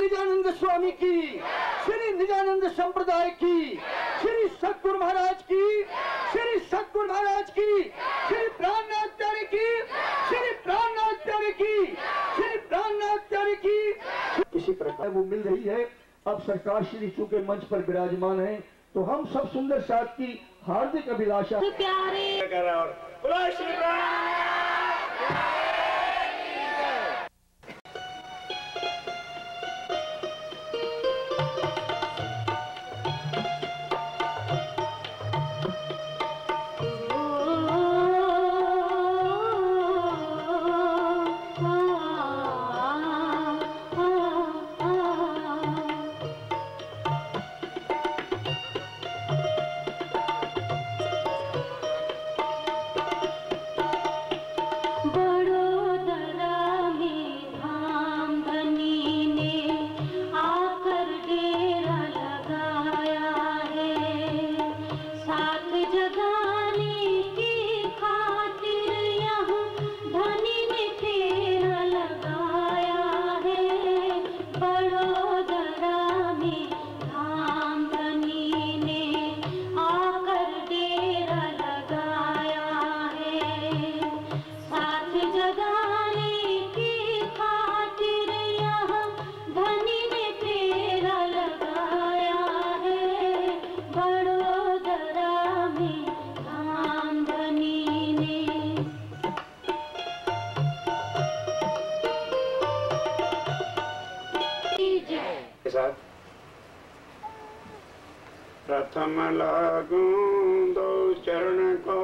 निजानंद स्वामी की, श्री निजानंद संप्रदाय की, श्री सतगुरु महाराज की, श्री सतगुरु महाराज की, श्री प्राणनाथ प्यारे की, श्री प्राणनाथ प्यारे की, श्री प्राणनाथ प्यारे की। इसी प्रकार वो मिल रही है। अब सरकार श्री चूंकि मंच पर विराजमान है, तो हम सब सुंदर साथ की हार्दिक अभिलाषा प्यारे प्रथम लागू दो चरण को,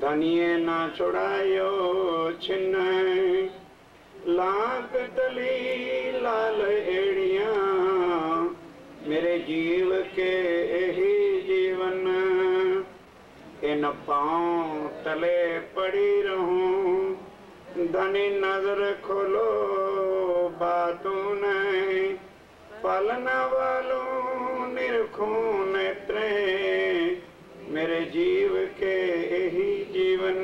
धनिये ना छुड़ायो छिन्न, लाख तली लाल एड़िया, मेरे जीव के ही जीवन, इन पाँव तले पड़ी रहूं, धनी नजर खोलो बातों नहीं, पालना वालों निरखूं नेत्रे, मेरे जीव के ही जीवन,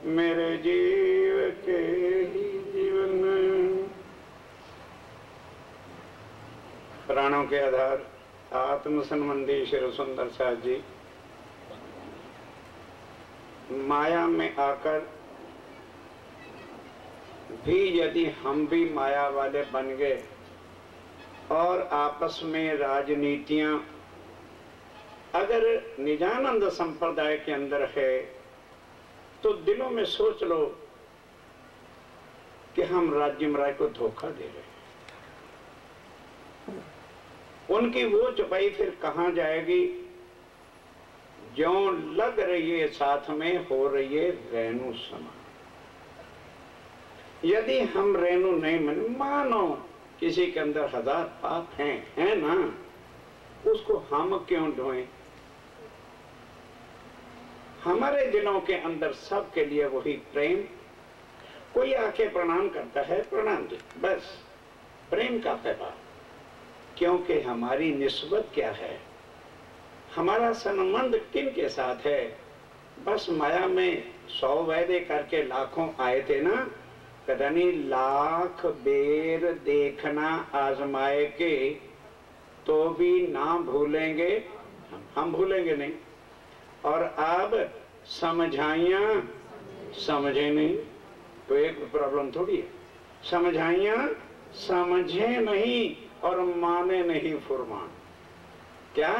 मेरे जीव के ही जीवन। प्राणों के आधार आत्म संबंधी श्री सुंदर साथ जी माया में आकर भी यदि हम भी माया वाले बन गए और आपस में राजनीतियां अगर निजानंद संप्रदाय के अंदर है, तो दिलों में सोच लो कि हम राज्य महाराज को धोखा दे रहे हैं। उनकी वो चुपाई फिर कहां जाएगी? जो लग रही है साथ में हो रही है रेणु समान। यदि हम रेणु नहीं मानो किसी के अंदर 1000 पाप हैं ना, उसको हम क्यों ढोएं? हमारे दिलों के अंदर सबके लिए वही प्रेम। कोई आके प्रणाम करता है, प्रणाम दे, बस प्रेम का पैगाम। क्योंकि हमारी निस्बत क्या है, हमारा संबंध किन के साथ है? बस माया में 100 वायदे करके लाखों आए थे ना, पता नहीं लाख बेर देखना आजमाए के तो भी ना भूलेंगे, हम भूलेंगे नहीं। और अब समझाइयां समझे नहीं तो एक प्रॉब्लम थोड़ी है। समझाइयां समझे नहीं और माने नहीं फुरमान। क्या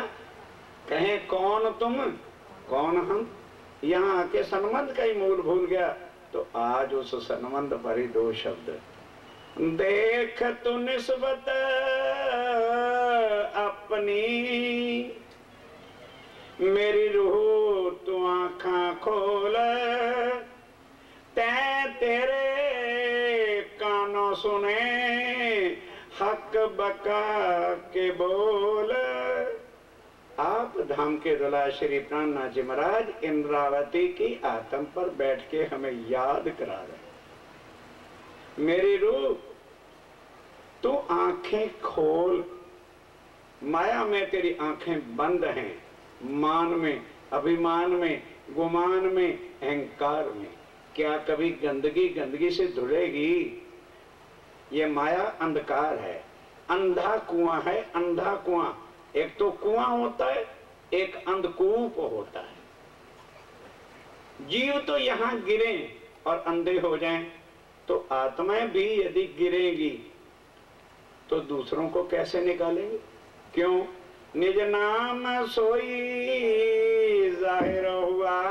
कहें कौन तुम कौन हम, यहाँ आके संबंध का ही मूल भूल गया। तो आज उस संबंध पर ही 2 शब्द, देख तू निस्बत अपनी, मेरी रूह तू आँखां खोल, तै तेरे कानों सुने हक बका के बोल। आप धाम के दुला श्री प्राणनाथ जी महाराज इंद्रावती की आत्म पर बैठ के हमें याद करा रहे। मेरी रूह तू आंखें खोल, माया में तेरी आंखें बंद हैं, मान में, अभिमान में, गुमान में, अहंकार में। क्या कभी गंदगी गंदगी से धुलेगी? ये माया अंधकार है, अंधा कुआं है, अंधा कुआं। एक तो कुआं होता है, एक अंधकूप होता है। जीव तो यहां गिरे और अंधे हो जाएं, तो आत्माएं भी यदि गिरेगी तो दूसरों को कैसे निकालेंगे? क्यों? निज नाम सोई जाहिर हुआ,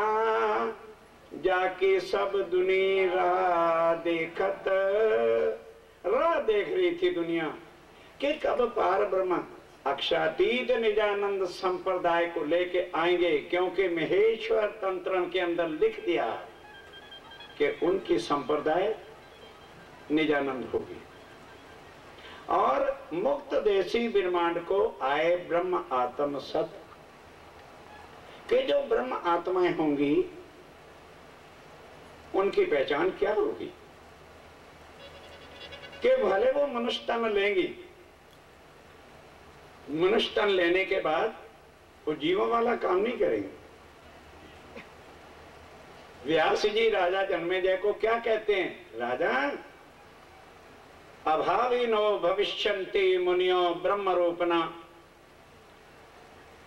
जाके सब दुनिया राह देखत। राह देख रही थी दुनिया कि कब पार ब्रह्म अक्षातीत निजानंद संप्रदाय को लेके आएंगे, क्योंकि महेश्वर तंत्र के अंदर लिख दिया कि उनकी संप्रदाय निजानंद होगी। और मुक्त देशी ब्रह्मांड को आए ब्रह्म आत्म सत के जो ब्रह्म आत्माएं होंगी उनकी पहचान क्या होगी? कि भले वो मनुष्य तन लेंगी, मनुष्य तन लेने के बाद वो जीवों वाला काम नहीं करेंगे। व्यास जी राजा जन्मेजय को क्या कहते हैं? राजा, अभाविनो भविष्यन्ति मुनियो ब्रह्म रूपना,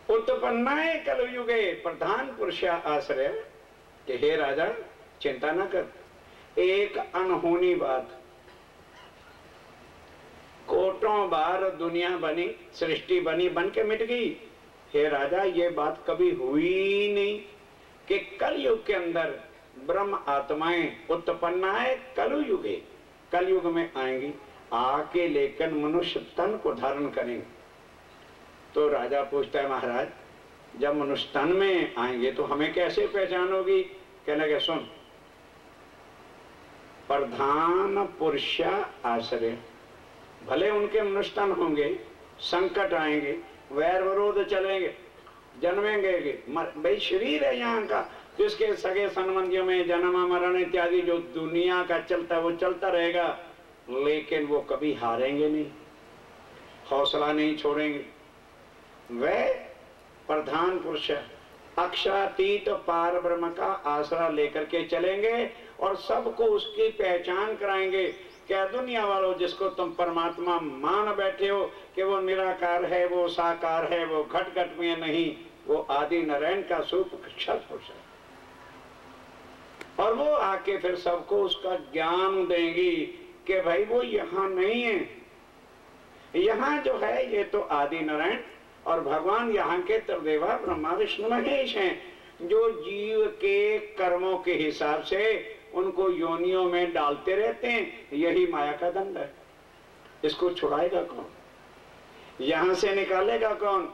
उत्पन्नाए कलयुगे प्रधान पुरुषा आश्रय। कि हे राजा, चिंता न कर, एक अनहोनी बात, कोटों बार दुनिया बनी, सृष्टि बनी, बन के मिट गई। हे राजा, ये बात कभी हुई नहीं कि कलयुग के अंदर ब्रह्म आत्माएं उत्पन्नाए कलयुगे, कलयुग में आएंगी, आके लेकर मनुष्य तन को धारण करेंगे। तो राजा पूछता है, महाराज, जब मनुष्य तन में आएंगे तो हमें कैसे पहचान होगी? कहने लगे, सुन, प्रधान पुरुष आश्रय। भले उनके मनुष्य तन होंगे, संकट आएंगे, वैर विरोध चलेंगे, जन्मेंगे, भाई शरीर है यहाँ का, जिसके सगे संबंधियों में जन्म मरण इत्यादि जो दुनिया का चलता है वो चलता रहेगा, लेकिन वो कभी हारेंगे नहीं, हौसला नहीं छोड़ेंगे। वह प्रधान पुरुष अक्षातीत पार ब्रह्म का आसरा लेकर के चलेंगे और सबको उसकी पहचान कराएंगे। क्या दुनिया वालों, जिसको तुम परमात्मा मान बैठे हो कि वो निराकार है, वो साकार है, वो घट घट में नहीं, वो आदि नारायण का स्वरूप अक्षर पुरुष है। और वो आके फिर सबको उसका ज्ञान देंगी कि भाई वो यहाँ नहीं है, यहाँ जो है ये तो आदि नारायण और भगवान यहाँ के त्रिदेवा ब्रह्मा विष्णु महेश हैं, जो जीव के कर्मों के हिसाब से उनको योनियों में डालते रहते हैं। यही माया का दंड है। इसको छुड़ाएगा कौन? यहां से निकालेगा कौन?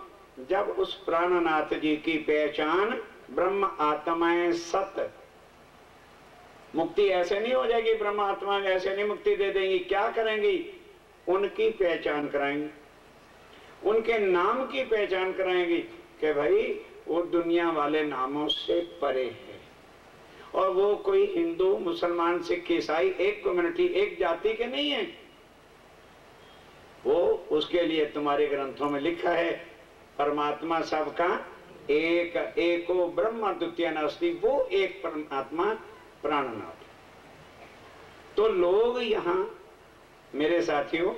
जब उस प्राणनाथ जी की पहचान ब्रह्म आत्माएं सत। मुक्ति ऐसे नहीं हो जाएगी, ब्रह्म आत्मा ऐसे नहीं मुक्ति दे देंगी। क्या करेंगी? उनकी पहचान कराएंगी, उनके नाम की पहचान कराएंगी कि भाई वो दुनिया वाले नामों से परे है, और वो कोई हिंदू मुसलमान सिख ईसाई एक कम्युनिटी एक जाति के नहीं है। वो उसके लिए तुम्हारे ग्रंथों में लिखा है, परमात्मा सबका एक, एको ब्रह्म द्वितीय नास्ति, वो एक परमात्मा प्राणनाथ। तो लोग यहाँ मेरे साथियों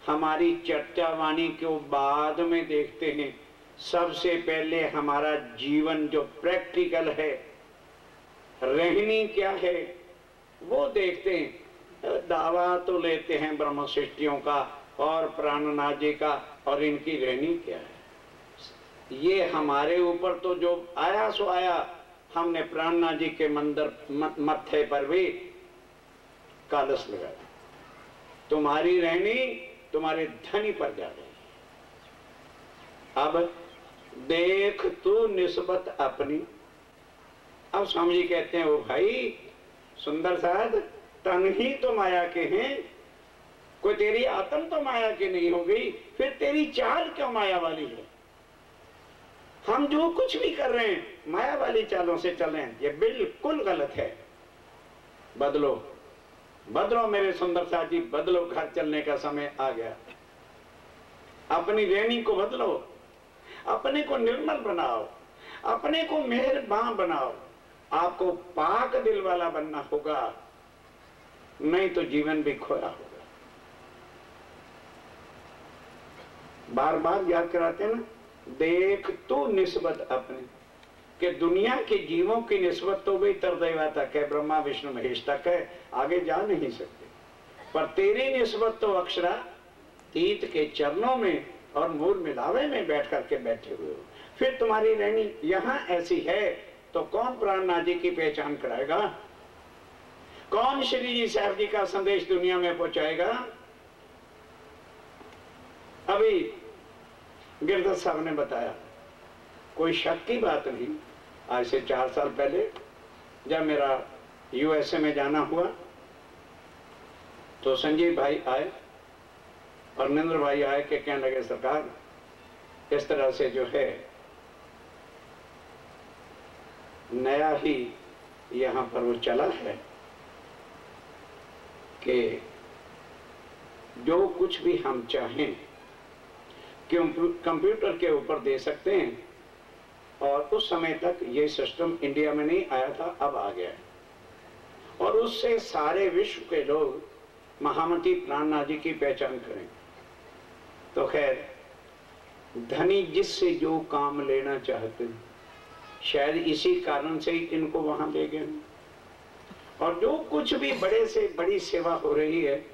हमारी चर्चा वाणी को बाद में देखते हैं, सबसे पहले हमारा जीवन जो प्रैक्टिकल है, रहनी क्या है, वो देखते हैं। दावा तो लेते हैं ब्रह्म सृष्टियों का और प्राणनाथ जी का, और इनकी रहनी क्या है। ये हमारे ऊपर तो जो आया सो आया, हमने प्राणनाथ जी के मंदिर मत्थे पर भी कलश लगाया। तुम्हारी रहनी तुम्हारे धनी पर जा रही। अब देख तू निस्बत अपनी। अब स्वामी जी कहते हैं, ओ भाई सुंदर साध, तन ही तो माया के हैं, कोई तेरी आत्म तो माया की नहीं हो गई, फिर तेरी चाल क्यों माया वाली है? हम जो कुछ भी कर रहे हैं माया वाली चालों से चल रहे हैं, ये बिल्कुल गलत है। बदलो बदलो मेरे सुंदर साथ जी, बदलो, घर चलने का समय आ गया। अपनी रहनी को बदलो, अपने को निर्मल बनाओ, अपने को मेहरबान बनाओ। आपको पाक दिल वाला बनना होगा, नहीं तो जीवन भी खोया होगा। बार बार याद कराते हैं ना, देख तू निस्बत अपने, कि दुनिया के जीवों की निस्बत तो भी तरदेवा तक है, ब्रह्मा विष्णु महेश तक है, आगे जा नहीं सकते। पर तेरी निस्बत तो अक्षरातीत के चरणों में और मूल मिलावे में बैठ करके बैठे हुए हो। फिर तुम्हारी रहनी यहाँ ऐसी है तो कौन प्राणनाथ जी की पहचान कराएगा? कौन श्री जी साहब जी का संदेश दुनिया में पहुंचाएगा? अभी गिरधर साहब ने बताया, कोई शक की बात नहीं, आज से 4 साल पहले जब मेरा यूएसए में जाना हुआ तो संजीव भाई आए और नरेंद्र भाई आए के कहने लगे, सरकार इस तरह से जो है नया ही यहाँ पर वो चला है कि जो कुछ भी हम चाहें कंप्यूटर के ऊपर दे सकते हैं, और उस समय तक ये सिस्टम इंडिया में नहीं आया था, अब आ गया है, और उससे सारे विश्व के लोग महामती प्राणनाथ जी की पहचान करें। तो खैर, धनी जिससे जो काम लेना चाहते हैं, शायद इसी कारण से ही इनको वहां ले गए, और जो कुछ भी बड़े से बड़ी सेवा हो रही है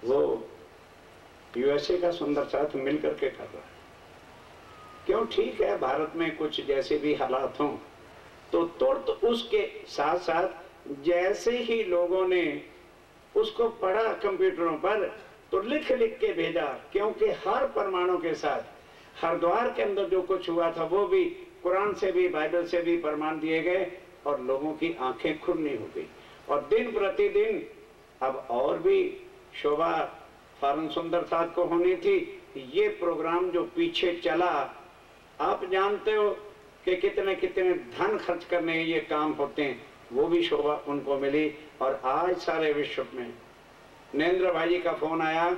वो यूएसए का सुंदर साथ मिलकर के कर रहा है। क्यों? ठीक है, भारत में कुछ जैसे भी हालात हों तो तुरंत उसके साथ साथ जैसे ही लोगों ने उसको पढ़ा कंप्यूटरों पर तो लिख लिख के भेजा, क्योंकि हर परमाणु के साथ हरिद्वार के अंदर जो कुछ हुआ था वो भी कुरान से भी बाइबल से भी प्रमाण दिए गए, और लोगों की आंखें खुलनी हो गई। और दिन प्रतिदिन अब और भी शोभा फॉरेन सुंदर साथ को होनी थी। ये प्रोग्राम जो पीछे चला, आप जानते हो कि कितने कितने धन खर्च करने ये काम होते हैं, वो भी शोभा उनको मिली। और आज सारे विश्व में नरेंद्र भाई का फोन आया,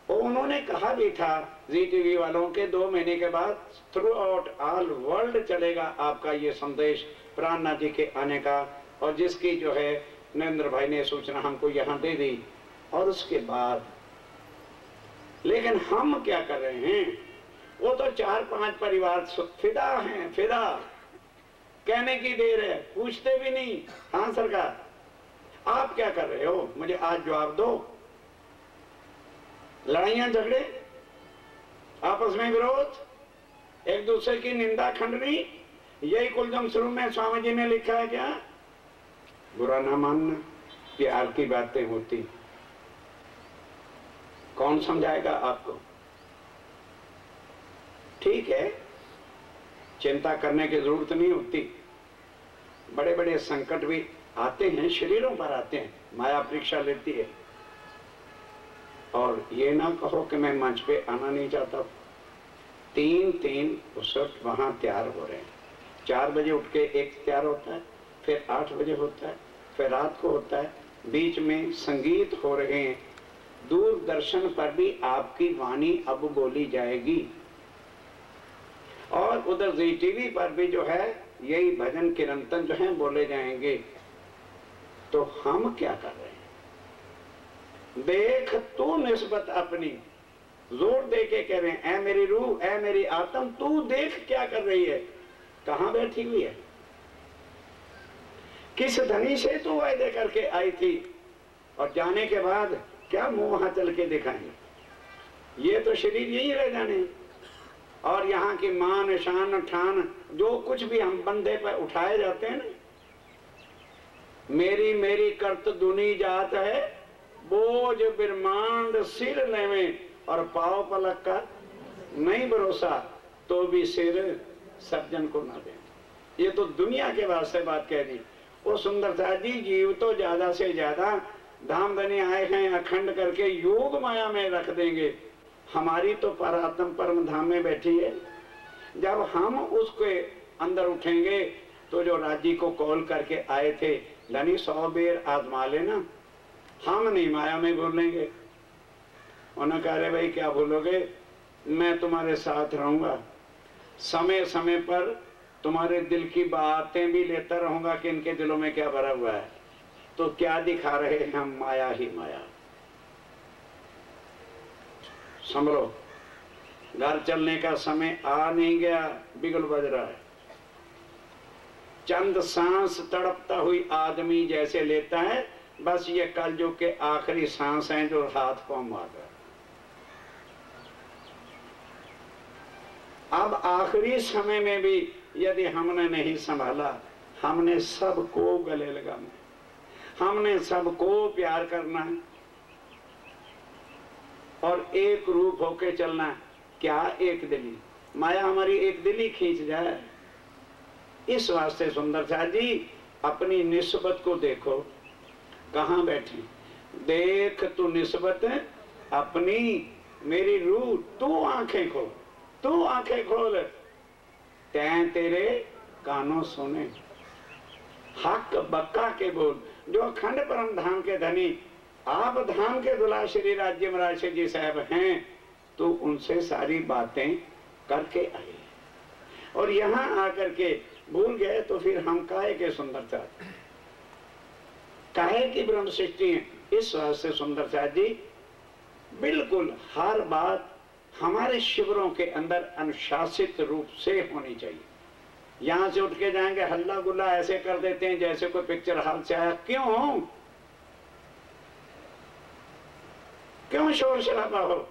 उन्होंने कहा भी था जी टीवी वालों के 2 महीने के बाद थ्रू आउट ऑल वर्ल्ड चलेगा आपका ये संदेश प्राणनाथ जी के आने का, और जिसकी जो है नरेंद्र भाई ने सूचना हमको यहाँ दे दी। और उसके बाद लेकिन हम क्या कर रहे हैं, वो तो 4-5 परिवार फिदा हैं, फिदा कहने की देर है, पूछते भी नहीं। हाँ सरकार, आप क्या कर रहे हो, मुझे आज जवाब दो। लड़ाइयां झगड़े, आपस में विरोध, एक दूसरे की निंदा खंडनी, यही कुलजम शुरू में स्वामी जी ने लिखा है क्या? बुरा ना मानना, प्यार की बातें होती। कौन समझाएगा आपको? ठीक है, चिंता करने की जरूरत नहीं होती। बड़े बड़े संकट भी आते हैं, शरीरों पर आते हैं, माया परीक्षा लेती है। और ये ना कहो कि मैं मंच पे आना नहीं चाहता। 3 उस वक्त वहां तैयार हो रहे हैं। 4 बजे उठ के एक तैयार होता है, फिर 8 बजे होता है, फिर रात को होता है, बीच में संगीत हो रहे हैं। दूरदर्शन पर भी आपकी वाणी अब बोली जाएगी, और उधर जी टीवी पर भी जो है यही भजन कीर्तन जो है बोले जाएंगे। तो हम क्या कर रहे हैं? देख तू निस्बत अपनी, जोर दे के कह रहे हैं, ऐ मेरी रूह, ऐ मेरी आत्म, तू देख क्या कर रही है, कहां बैठी हुई है, किस धनी से तू वायदे करके आई थी, और जाने के बाद क्या मुंह वहां चल के दिखाएंगे? ये तो शरीर यही रह जाने, और यहाँ की मान शान ठान जो कुछ भी हम बंदे पर उठाए जाते हैं ना, मेरी मेरी करत दुनी जात है, बोझ ब्रह्मांड सिर लेवे, और पाव पलक का नहीं भरोसा, तो भी सिर सज्जन को ना दे। ये तो दुनिया के वास्ते बात कह दी। वो सुंदरता जी, जीव तो ज्यादा से ज्यादा धाम धनी आए हैं, अखंड करके योग माया में रख देंगे। हमारी तो परात्म परम धाम में बैठी है। जब हम उसके अंदर उठेंगे तो जो राजी को कॉल करके आए थे, धनी 100 बेर आजमा लेना, हम नहीं माया में भूलेंगे। उन्होंने कहा, अरे भाई क्या भूलोगे, मैं तुम्हारे साथ रहूंगा, समय समय पर तुम्हारे दिल की बातें भी लेता रहूंगा कि इनके दिलों में क्या भरा हुआ है। तो क्या दिखा रहे हैं हम? माया ही माया। समझो, घर चलने का समय आ नहीं गया, बिगल बज रहा है। चंद सांस तड़पता हुई आदमी जैसे लेता है, बस ये कलयुग के आखिरी सांस हैं जो हाथ पांव मार रहा है। अब आखिरी समय में भी यदि हमने नहीं संभाला, हमने सबको गले लगाना, हमने सबको प्यार करना है और एक रूप होके चलना है। क्या एक दिली? माया हमारी एक दिली खींच जाए। इस वास्ते सुंदर साथ जी अपनी निस्बत को देखो, कहाँ बैठी, देख तू निस्बत अपनी, मेरी रूह, तू आंखें खोल, तू आंखें खोल, तैं तेरे कानों सुने, हक बक्का के बोल। जो अखंड परम धाम के धनी, आप धाम के दुला श्री राज्य महाराज जी साहब हैं, तो उनसे सारी बातें करके आए और यहाँ आकर के भूल गए, तो फिर हम काहे के सुंदरता, काहे की ब्रह्म सृष्टि है। इस वास्ते सुंदर साथ जी बिल्कुल हर बात हमारे शिविरों के अंदर अनुशासित रूप से होनी चाहिए। यहां से उठ के जाएंगे, हल्ला गुल्ला ऐसे कर देते हैं जैसे कोई पिक्चर हॉल से आया। क्यों शोर शराबा हो?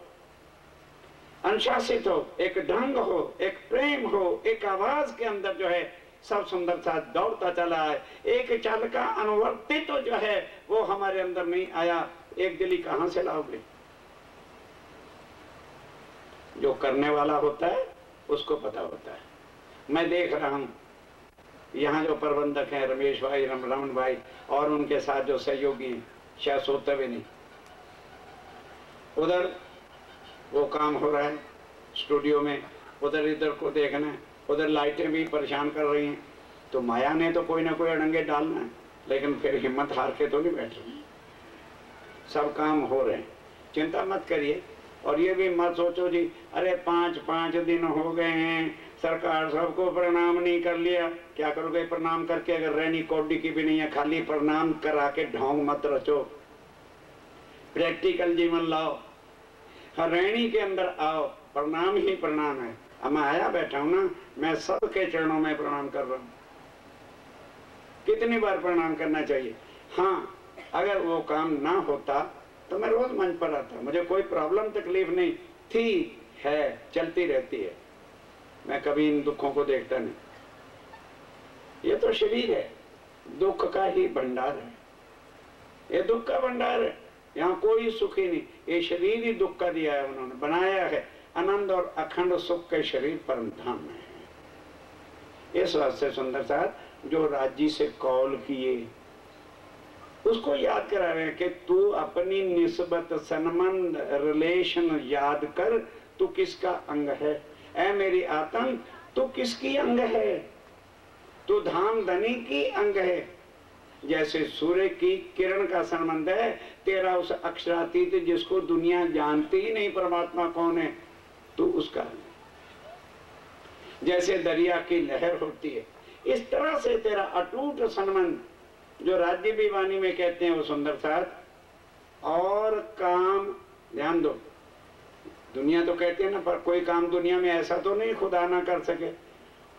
अनुशासित हो, एक ढंग हो, एक प्रेम हो, एक आवाज के अंदर जो है सब सुंदर सा दौड़ता चला है। एक चाल का अनुवर्तित तो जो है वो हमारे अंदर नहीं आया। एक दिली कहां से लाओगे? जो करने वाला होता है उसको पता होता है। मैं देख रहा हूं यहाँ जो प्रबंधक हैं, रमेश भाई, रमन भाई और उनके साथ जो सहयोगी हैं, शायद सोते भी नहीं, उधर वो काम हो रहा है स्टूडियो में, उधर इधर को देखना है, उधर लाइटें भी परेशान कर रही हैं। तो माया ने तो कोई ना कोई अड़ंगे डालना है, लेकिन फिर हिम्मत हार के तो नहीं बैठ रहे, सब काम हो रहे हैं। चिंता मत करिए और ये भी मत सोचो जी अरे 5 दिन हो गए हैं, सरकार सबको प्रणाम नहीं कर लिया, क्या करोगे प्रणाम करके? अगर रहनी कौडी की भी नहीं है, खाली प्रणाम करा के ढोंग मत रचो, प्रैक्टिकल जीवन लाओ, रहनी के अंदर आओ, प्रणाम ही प्रणाम है। अब मैं आया बैठा हूं ना, मैं सबके चरणों में प्रणाम कर रहा हूं। कितनी बार प्रणाम करना चाहिए? हाँ, अगर वो काम ना होता तो मैं रोज मंच पर आता, मुझे कोई प्रॉब्लम तकलीफ नहीं थी, है, चलती रहती है, मैं कभी इन दुखों को देखता नहीं। ये तो शरीर है, दुख का ही भंडार है, ये दुख का भंडार है, यहाँ कोई सुखी नहीं। ये शरीर ही दुख का दिया है, उन्होंने बनाया है। आनंद और अखंड सुख के शरीर परम धाम में है। इस वास्ते सुंदर साहब जो राज्य से कॉल किए उसको याद करा रहे हैं कि तू अपनी निस्बत, संबंध, रिलेशन याद कर, तू किसका अंग है। ऐ मेरी आत्म, तू किसकी अंग है? तू धाम धनी की अंग है। जैसे सूर्य की किरण का संबंध है, तेरा उस अक्षरातीत जिसको दुनिया जानती ही नहीं परमात्मा कौन है, तू उसका अंग। जैसे दरिया की लहर होती है, इस तरह से तेरा अटूट संबंध, जो राज्य भी वाणी में कहते हैं वो सुंदर साथ। और काम ध्यान दो, दुनिया तो कहते हैं ना, पर कोई काम दुनिया में ऐसा तो नहीं खुदा ना कर सके,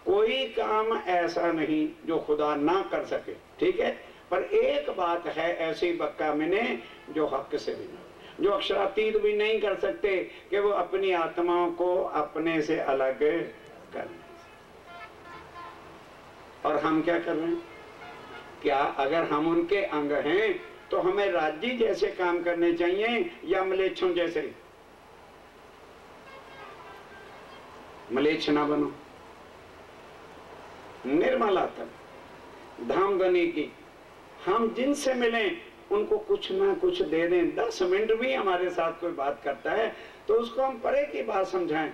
कोई काम ऐसा नहीं जो खुदा ना कर सके, ठीक है। पर एक बात है ऐसी बक्का मैंने, जो हक से भी ना, जो अक्षरातीत भी नहीं कर सकते, कि वो अपनी आत्माओं को अपने से अलग कर। और हम क्या कर रहे हैं? क्या अगर हम उनके अंग हैं तो हमें राज्य जैसे काम करने चाहिए या मलेच्छों जैसे? मलेच्छ ना बनो, निर्मल आत्मा धाम धनी की। हम जिनसे मिलें उनको कुछ ना कुछ दे दें। 10 मिनट भी हमारे साथ कोई बात करता है तो उसको हम परे की बात समझाएं।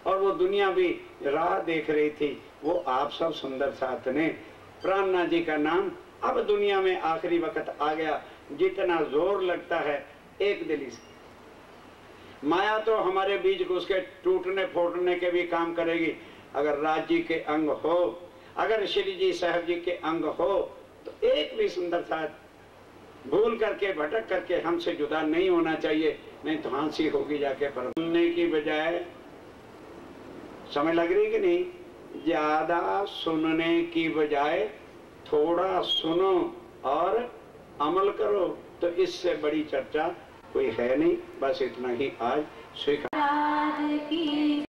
और वो दुनिया भी राह देख रही थी, वो आप सब सुंदर साथ ने प्राणनाथ जी का नाम, अब दुनिया में आखिरी वक्त आ गया, जितना जोर लगता है एक दिली से। माया तो हमारे बीच घुस के टूटने फोड़ने के भी काम करेगी। अगर राज जी के अंग हो, अगर श्री जी साहब जी के अंग हो, तो एक भी सुंदर साथ भूल करके भटक करके हमसे जुदा नहीं होना चाहिए, नहीं तो हांसी होगी जाके। पर सुनने की बजाय समझ लग रही कि नहीं? ज्यादा सुनने की बजाय थोड़ा सुनो और अमल करो, तो इससे बड़ी चर्चा कोई है नहीं। बस इतना ही आज स्वीकार।